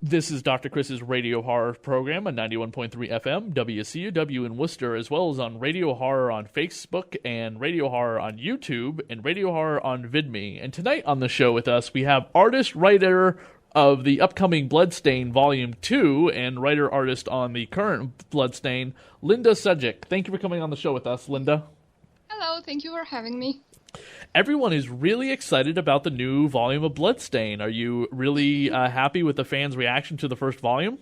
This is Dr. Chris's Radio Horror program on 91.3 FM, WCUW in Worcester, as well as on Radio Horror on Facebook and Radio Horror on YouTube and Radio Horror on VidMe. And tonight on the show with us, we have artist, writer of the upcoming Bloodstain Volume 2 and writer-artist on the current Bloodstain, Linda Sejic. Thank you for coming on the show with us, Linda. Hello, thank you for having me. Everyone is really excited about the new volume of Bloodstain. Are you really happy with the fans' reaction to the first volume?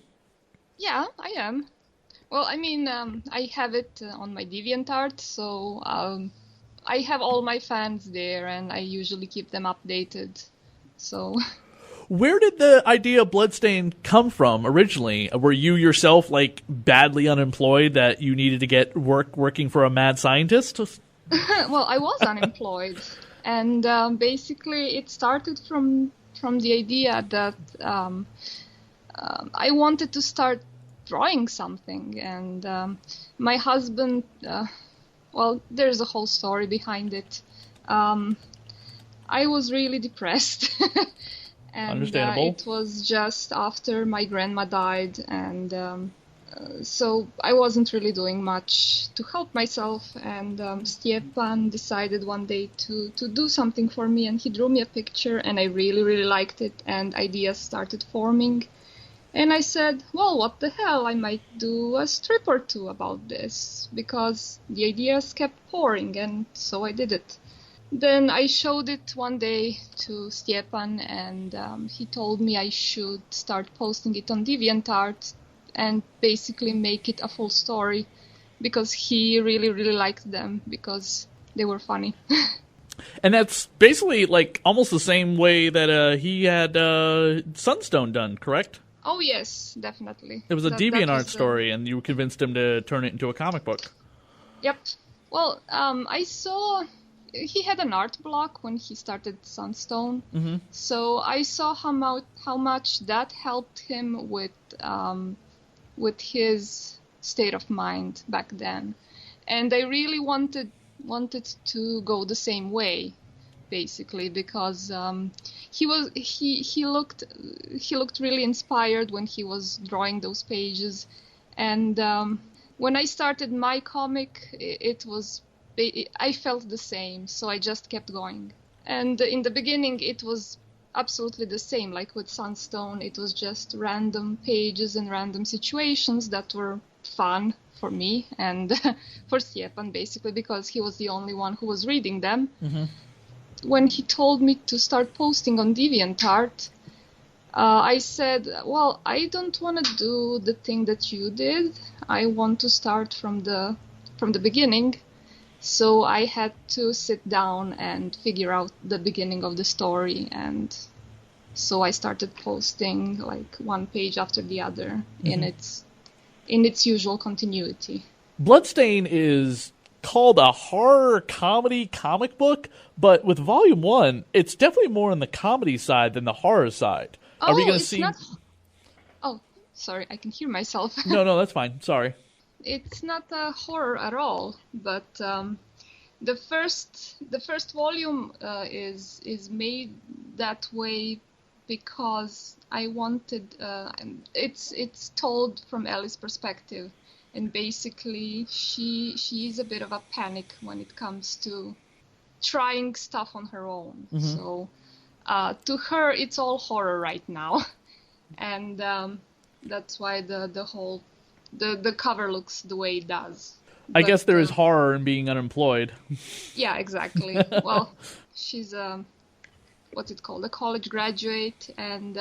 Yeah, I am. Well, I mean, I have it on my DeviantArt, so I have all my fans there, and I usually keep them updated. So, where did the idea of Bloodstain come from originally? Were you yourself like badly unemployed that you needed to get working for a mad scientist? Well, I was unemployed, and basically it started from the idea that I wanted to start drawing something, and my husband, well, there's a whole story behind it. I was really depressed, and Understandable. It was just after my grandma died, and so I wasn't really doing much to help myself, and Stjepan decided one day to do something for me, and he drew me a picture, and I really, really liked it, and ideas started forming. And I said, well, what the hell, I might do a strip or two about this, because the ideas kept pouring, and so I did it. Then I showed it one day to Stjepan, and he told me I should start posting it on DeviantArt, and basically make it a full story, because he really, really liked them, because they were funny. And that's basically like almost the same way that he had Sunstone done, correct? Oh, yes, definitely. It was a DeviantArt story, and you convinced him to turn it into a comic book. Yep. Well, I saw he had an art block when he started Sunstone, so I saw how much that helped him with his state of mind back then, and I really wanted to go the same way, basically, because he looked really inspired when he was drawing those pages, and when I started my comic, I felt the same, so I just kept going. And in the beginning, it was absolutely the same, like with Sunstone. It was just random pages and random situations that were fun for me and for Stjepan, basically, because he was the only one who was reading them. When he told me to start posting on DeviantArt, I said, well, I don't want to do the thing that you did. I want to start from the beginning. So I had to sit down and figure out the beginning of the story, and so I started posting like one page after the other in its usual continuity. Bloodstain is called a horror comedy comic book, but with Volume 1, it's definitely more on the comedy side than the horror side. Are we going to see... Not... Oh, sorry, I can hear myself. No, that's fine. Sorry. It's not a horror at all, but the first volume is made that way because I wanted. It's told from Ellie's perspective, and basically she is a bit of a panic when it comes to trying stuff on her own. So to her, it's all horror right now, and that's why the whole. The cover looks the way it does. I guess there is horror in being unemployed. Yeah, exactly. Well, she's what's it called? A college graduate, and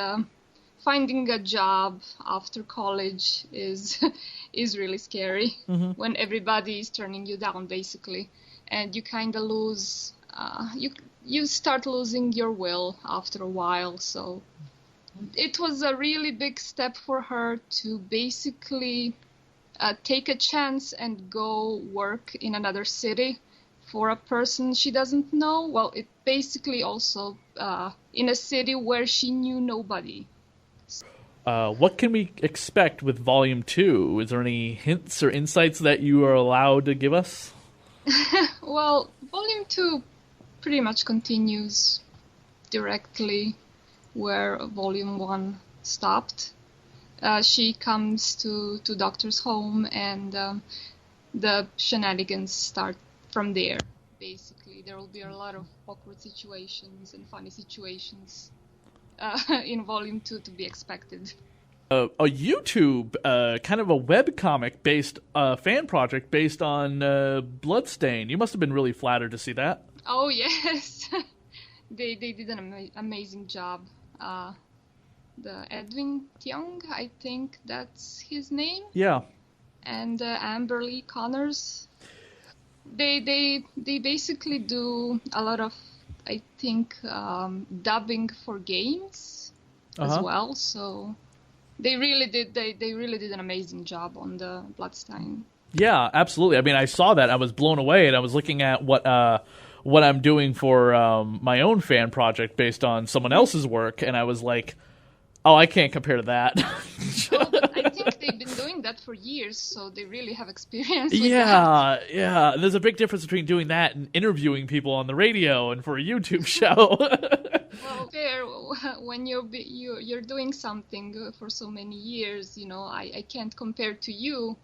finding a job after college is really scary when everybody is turning you down, basically, and you kind of lose. You start losing your will after a while, so. It was a really big step for her to basically take a chance and go work in another city for a person she doesn't know. Well, it basically also in a city where she knew nobody. What can we expect with Volume 2? Is there any hints or insights that you are allowed to give us? Well, Volume 2 pretty much continues directly where Volume 1 stopped. she comes to Doctor's home, and the shenanigans start from there. Basically, there will be a lot of awkward situations and funny situations in Volume 2 to be expected. A YouTube, kind of a webcomic based fan project based on Bloodstain. You must have been really flattered to see that. Oh, yes. They did an amazing job. The Edwin Tiong, I think that's his name. Yeah. And Amberly Connors. They basically do a lot of, I think, dubbing for games as well. So they really did an amazing job on the Bloodstain. Yeah, absolutely. I mean, I saw that. I was blown away, and I was looking at what I'm doing for my own fan project based on someone else's work, and I was like, oh, I can't compare to that. I think they've been doing that for years, so they really have experience with that. Yeah. There's a big difference between doing that and interviewing people on the radio and for a YouTube show. Well, fair. When you're doing something for so many years, I can't compare to you.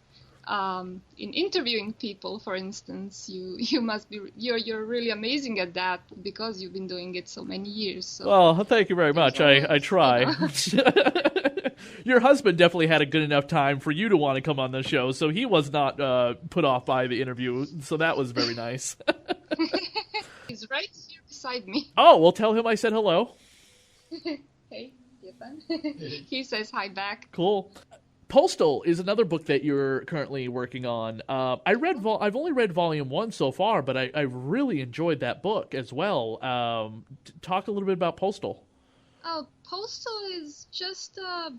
In interviewing people, for instance, you must be you're really amazing at that because you've been doing it so many years. So. Well, thank you very much. I try. Your husband definitely had a good enough time for you to want to come on the show, so he was not put off by the interview. So that was very nice. He's right here beside me. Oh, well, tell him I said hello. Hey, Stjepan. He says hi back. Cool. Postal is another book that you're currently working on. I've only read volume 1 so far, but I really enjoyed that book as well. Talk a little bit about Postal. Postal is just a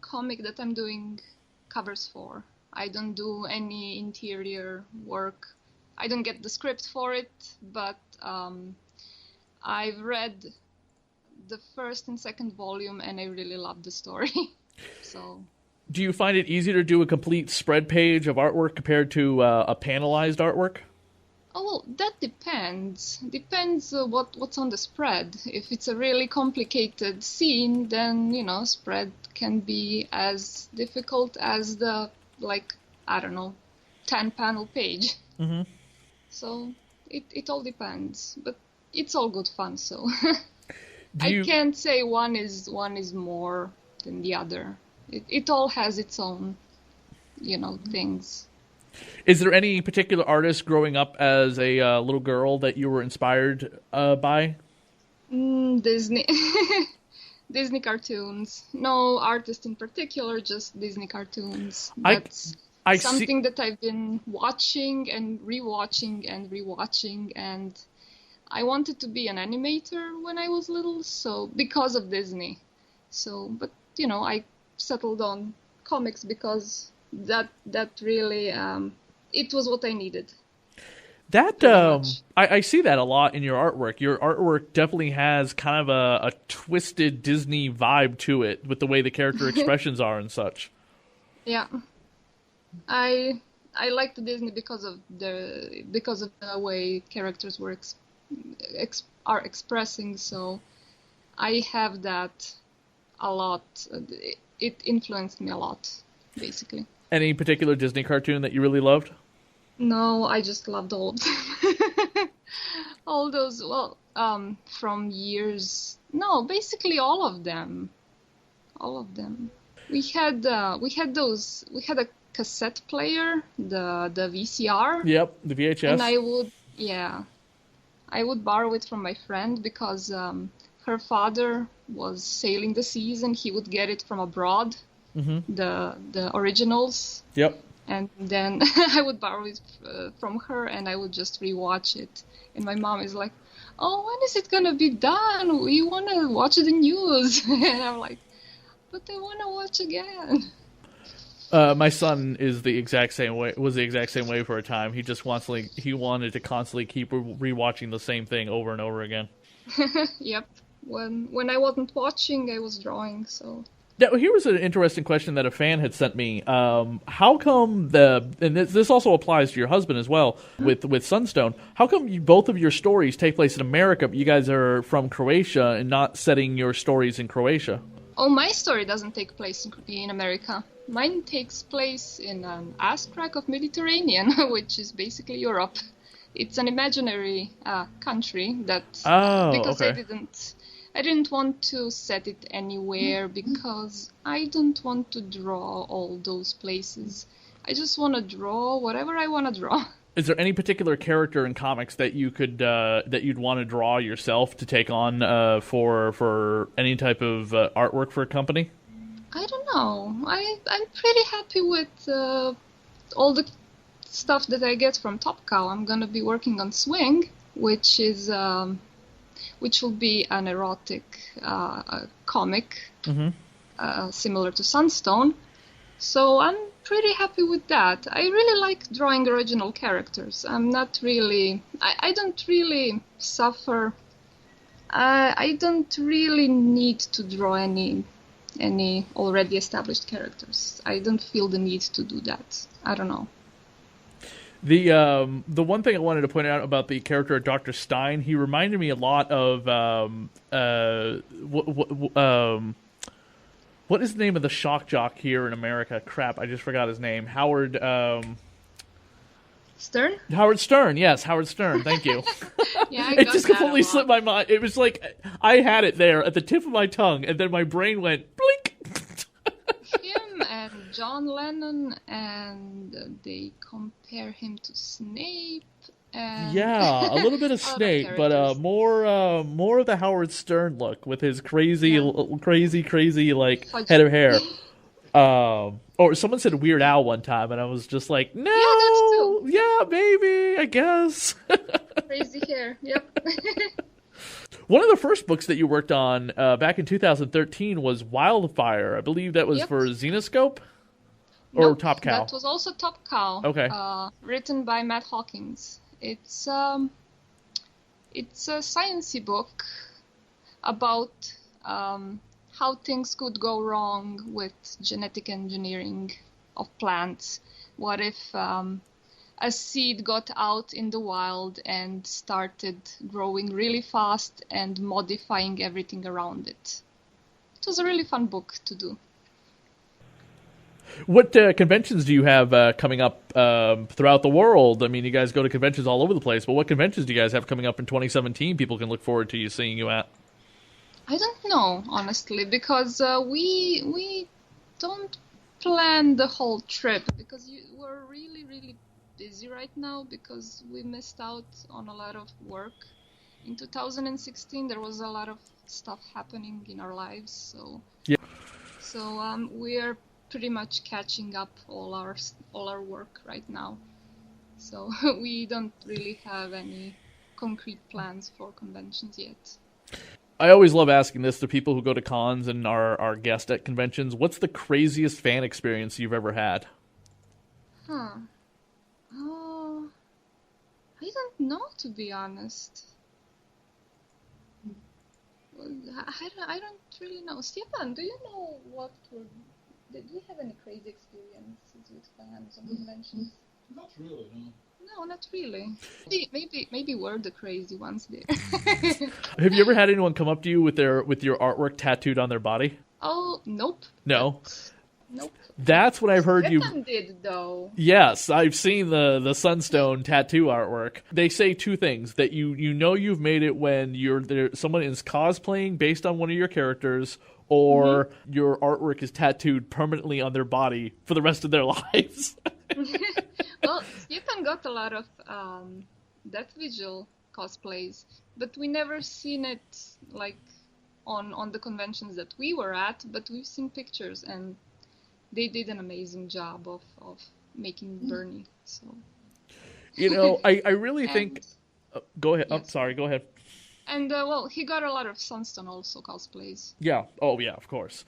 comic that I'm doing covers for. I don't do any interior work. I don't get the script for it, but I've read the first and second volume, and I really love the story. So. Do you find it easier to do a complete spread page of artwork compared to a panelized artwork? Oh, well, that depends. Depends what's on the spread. If it's a really complicated scene, then, spread can be as difficult as the, 10-panel page. Mm-hmm. So it all depends. But it's all good fun, so I can't say one is more than the other. It all has its own, things. Is there any particular artist growing up as a little girl that you were inspired by? Disney. Disney cartoons. No artist in particular, just Disney cartoons. That's something that I've been watching and rewatching, and I wanted to be an animator when I was little, so because of Disney. So, but, I settled on comics because that really it was what I needed. That I see that a lot in your artwork. Your artwork definitely has kind of a twisted Disney vibe to it with the way the character expressions are and such. Yeah, I like the Disney because of the way characters were are expressing. So I have that a lot. It influenced me a lot, basically. Any particular Disney cartoon that you really loved? No, I just loved all of them. All those, from years. No, basically all of them. All of them. We had a cassette player, the VCR. Yep, the VHS. And I would borrow it from my friend because her father was sailing the seas and he would get it from abroad, the originals. Yep. And then I would borrow it from her and I would just rewatch it. And my mom is like, oh, when is it going to be done? We want to watch the news. And I'm like, but I want to watch again. My son is the exact same way. Was the exact same way for a time. He wanted to constantly keep rewatching the same thing over and over again. Yep. When I wasn't watching, I was drawing. So. Now, here was an interesting question that a fan had sent me. How come and this also applies to your husband as well with Sunstone. How come both of your stories take place in America, but you guys are from Croatia and not setting your stories in Croatia? Oh, my story doesn't take place in America. Mine takes place in an ass crack of Mediterranean, which is basically Europe. It's an imaginary country that because okay. I didn't want to set it anywhere because I don't want to draw all those places. I just want to draw whatever I want to draw. Is there any particular character in comics that you could that you'd want to draw yourself to take on for any type of artwork for a company? I don't know. I'm pretty happy with all the stuff that I get from Top Cow. I'm gonna be working on Swing, which will be an erotic comic, similar to Sunstone. So I'm pretty happy with that. I really like drawing original characters. I'm not really. I don't really suffer. I don't really need to draw any already established characters. I don't feel the need to do that. I don't know. The one thing I wanted to point out about the character of Dr. Stein, he reminded me a lot of what is the name of the shock jock here in America? Crap, I just forgot his name. Howard Stern? Howard Stern, yes, Howard Stern. Thank you. Yeah, it just completely slipped my mind. It was like I had it there at the tip of my tongue, and then my brain went blink. Him and John Lennon, and they compare him to Snape. And yeah, a little bit of Snape, but more of the Howard Stern look with his crazy like Fudge. head of hair. Or someone said Weird Al one time, and I was just like, no, yeah, that's too. Yeah, maybe, I guess. Crazy hair, yep. One of the first books that you worked on back in 2013 was Wildfire. I believe that was for Zenoscope or nope, Top Cow. That was also Top Cow. Okay. Written by Matt Hawkins. It's a sciencey book about how things could go wrong with genetic engineering of plants. What if a seed got out in the wild and started growing really fast and modifying everything around it? It was a really fun book to do. What conventions do you have coming up throughout the world? I mean, you guys go to conventions all over the place, but what conventions do you guys have coming up in 2017 people can look forward to you seeing you at? I don't know, honestly, because we don't plan the whole trip because we're really, really busy right now because we missed out on a lot of work. In 2016, there was a lot of stuff happening in our lives, so yeah. So we're pretty much catching up all our work right now. So we don't really have any concrete plans for conventions yet. I always love asking this to people who go to cons and are guests at conventions. What's the craziest fan experience you've ever had? I don't know, to be honest. I don't really know. Stjepan, do you know did you have any crazy experiences with fans on conventions? Not really, no. No, not really. Maybe we're the crazy ones there. Have you ever had anyone come up to you with your artwork tattooed on their body? Oh, nope. No. Nope. That's what I've heard. Stjepan did, though. Yes, I've seen the Sunstone tattoo artwork. They say two things: that you know you've made it when someone is cosplaying based on one of your characters, or your artwork is tattooed permanently on their body for the rest of their lives. Well, Stjepan got a lot of Death Vigil cosplays, but we never seen it like on the conventions that we were at, but we've seen pictures, and they did an amazing job of making Bernie. So, I really think. Go ahead. Yes. I'm sorry. Go ahead. And well, he got a lot of Sunstone also cosplays. Yeah. Oh yeah. Of course.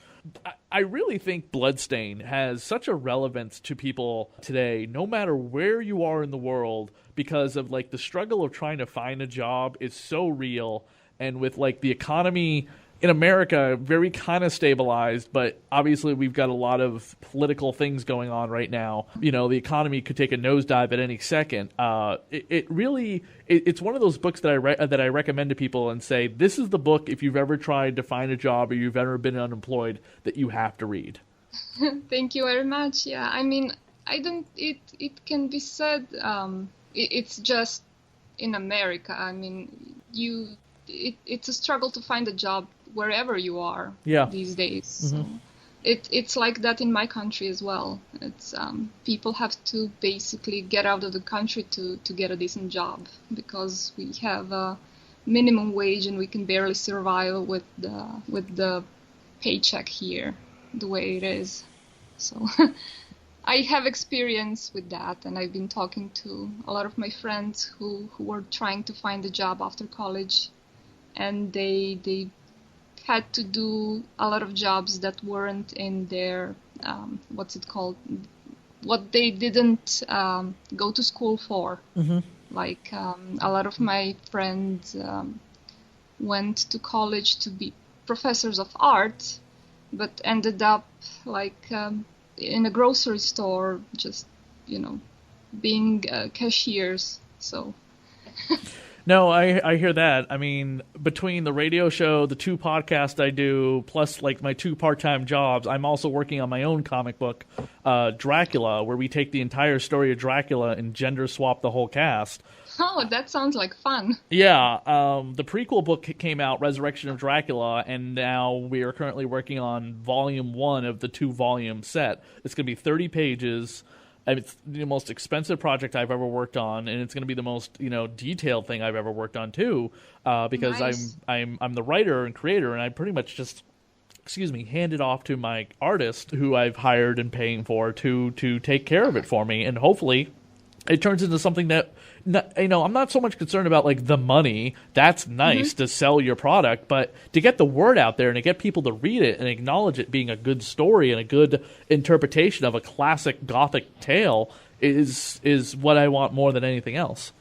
I really think Bloodstain has such a relevance to people today, no matter where you are in the world, because of like the struggle of trying to find a job is so real, and with like the economy in America, very kind of stabilized, but obviously we've got a lot of political things going on right now. You know, the economy could take a nosedive at any second. It's one of those books that I recommend to people and say, this is the book, if you've ever tried to find a job or you've ever been unemployed, that you have to read. Thank you very much. Yeah, I mean, it can be said, it's just in America. I mean, it's a struggle to find a job wherever you are these days. Mm-hmm. So it's like that in my country as well. It's people have to basically get out of the country to get a decent job, because we have a minimum wage and we can barely survive with the paycheck here the way it is. So I have experience with that, and I've been talking to a lot of my friends who were trying to find a job after college, and they had to do a lot of jobs that weren't in their what they didn't go to school for. Mm-hmm. Like a lot of my friends went to college to be professors of art, but ended up like in a grocery store, just being cashiers. So No, I hear that. I mean, between the radio show, the 2 podcasts I do, plus like my 2 part-time jobs, I'm also working on my own comic book, Dracula, where we take the entire story of Dracula and gender swap the whole cast. Oh, that sounds like fun. Yeah, the prequel book came out, Resurrection of Dracula, and now we are currently working on volume 1 of the 2-volume set. It's going to be 30 pages. It's the most expensive project I've ever worked on, and it's going to be the most detailed thing I've ever worked on too, because nice. I'm the writer and creator, and I pretty much just hand it off to my artist who I've hired and paying for to take care of it for me, and hopefully it turns into something that I'm not so much concerned about like the money. That's nice to sell your product, but to get the word out there and to get people to read it and acknowledge it being a good story and a good interpretation of a classic Gothic tale is what I want more than anything else.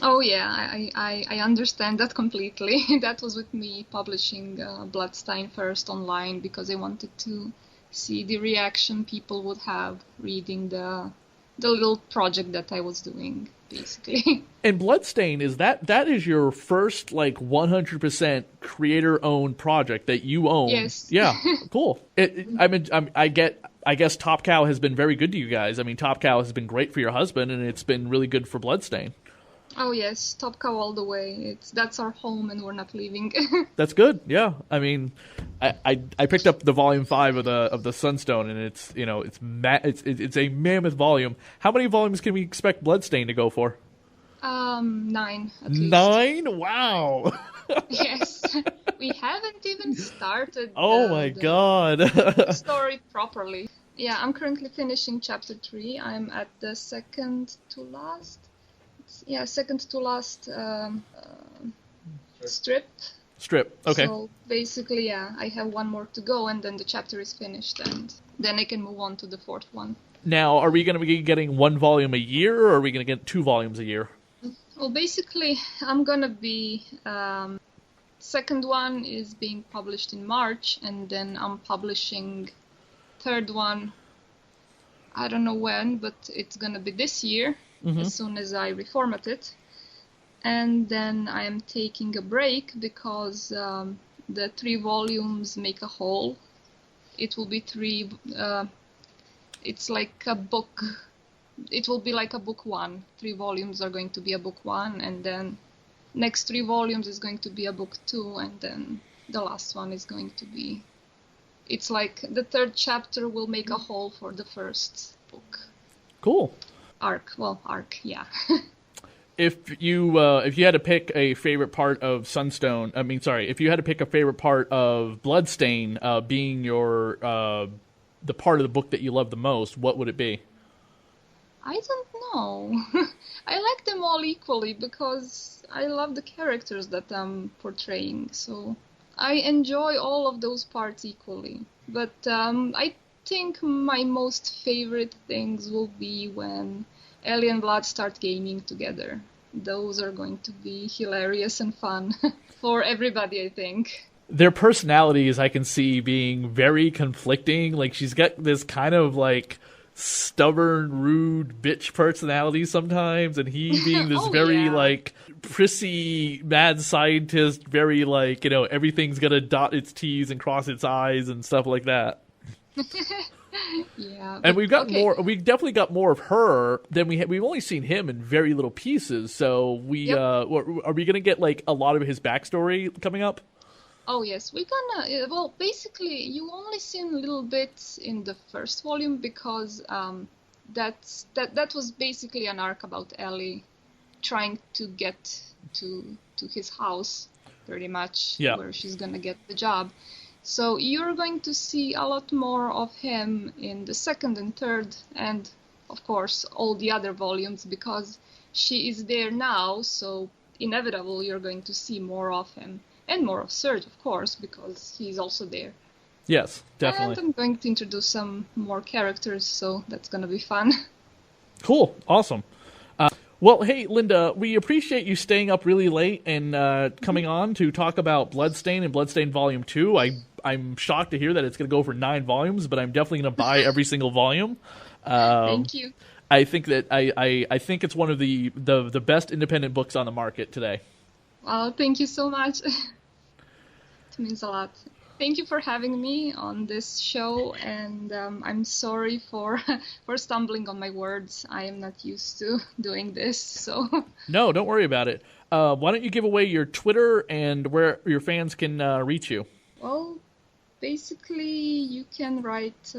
Oh yeah, I understand that completely. That was with me publishing Bloodstain first online, because I wanted to see the reaction people would have reading the little project that I was doing, basically. And Bloodstain, that is your first like 100% creator-owned project that you own. Yes. Yeah, cool. I guess Top Cow has been very good to you guys. I mean, Top Cow has been great for your husband, and it's been really good for Bloodstain. Oh yes, Top Cow all the way. That's our home, and we're not leaving. That's good. Yeah, I mean, I picked up the volume 5 of the Sunstone, and it's it's a mammoth volume. How many volumes can we expect Bloodstain to go for? 9 at least. 9? Wow. Yes, we haven't even started. Oh my god. The story properly. Yeah, I'm currently finishing chapter 3. I'm at the second to last strip. Okay. So basically, yeah, I have one more to go, and then the chapter is finished, and then I can move on to the 4th one. Now, are we going to be getting 1 volume a year, or are we going to get 2 volumes a year? Well, basically, I'm going to be... second one is being published in March, and then I'm publishing third one, I don't know when, but it's going to be this year. As soon as I reformat it. And then I am taking a break because the 3 volumes make a whole. It will be 3, it's like a book. It will be like a book 1. 3 volumes are going to be a book 1, and then next 3 volumes is going to be a book 2, and then the last one is going to be... It's like the 3rd chapter will make a whole for the 1st book. Cool. Arc, yeah. If you had to pick a favorite part of Sunstone, if you had to pick a favorite part of Bloodstain being your the part of the book that you love the most, what would it be? I don't know. I like them all equally because I love the characters that I'm portraying, so I enjoy all of those parts equally. But I think my most favorite things will be when Ellie and Vlad start gaming together. Those are going to be hilarious and fun for everybody, I think. their personalities I can see being very conflicting. Like, she's got this kind of like stubborn, rude bitch personality sometimes, and he being this very like prissy mad scientist, very like, you know, everything's gonna dot its T's and cross its I's and stuff like that. Yeah, and we've got more. We definitely got more of her than we've only seen him in very little pieces. So we are we gonna get like a lot of his backstory coming up? Oh yes, we're gonna. Well, basically, you only seen little bits in the first volume because that was basically an arc about Ellie trying to get to his house, pretty much, where she's gonna get the job. So you're going to see a lot more of him in the second and third, and of course all the other volumes, because she is there now. So inevitable, you're going to see more of him. And more of Serge, of course, because he's also there. Yes, definitely. And I'm going to introduce some more characters, so that's going to be fun. Cool. Awesome. Well, hey, Linda, we appreciate you staying up really late and coming on to talk about Bloodstain and Bloodstain Volume 2. I'm shocked to hear that it's going to go for 9 volumes, but I'm definitely going to buy every single volume. Thank you. I think that I think it's one of the best independent books on the market today. Well, thank you so much. It means a lot. Thank you for having me on this show, and I'm sorry for stumbling on my words. I am not used to doing this, so... No, don't worry about it. Why don't you give away your Twitter and where your fans can reach you? Well, basically, you can write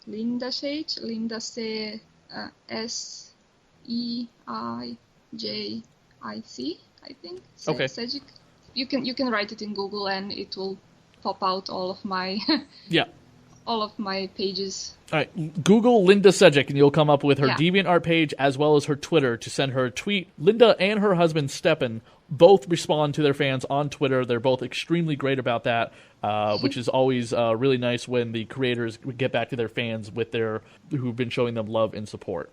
Linda Sejic, Linda Sejic, I think. Okay. Sejic. You can write it in Google and it will pop out all of my all of my pages. All right, Google Linda Sejic and you'll come up with her DeviantArt page as well as her Twitter to send her a tweet. Linda and her husband Stjepan both respond to their fans on Twitter. They're both extremely great about that, which is always really nice when the creators get back to their fans with who've been showing them love and support.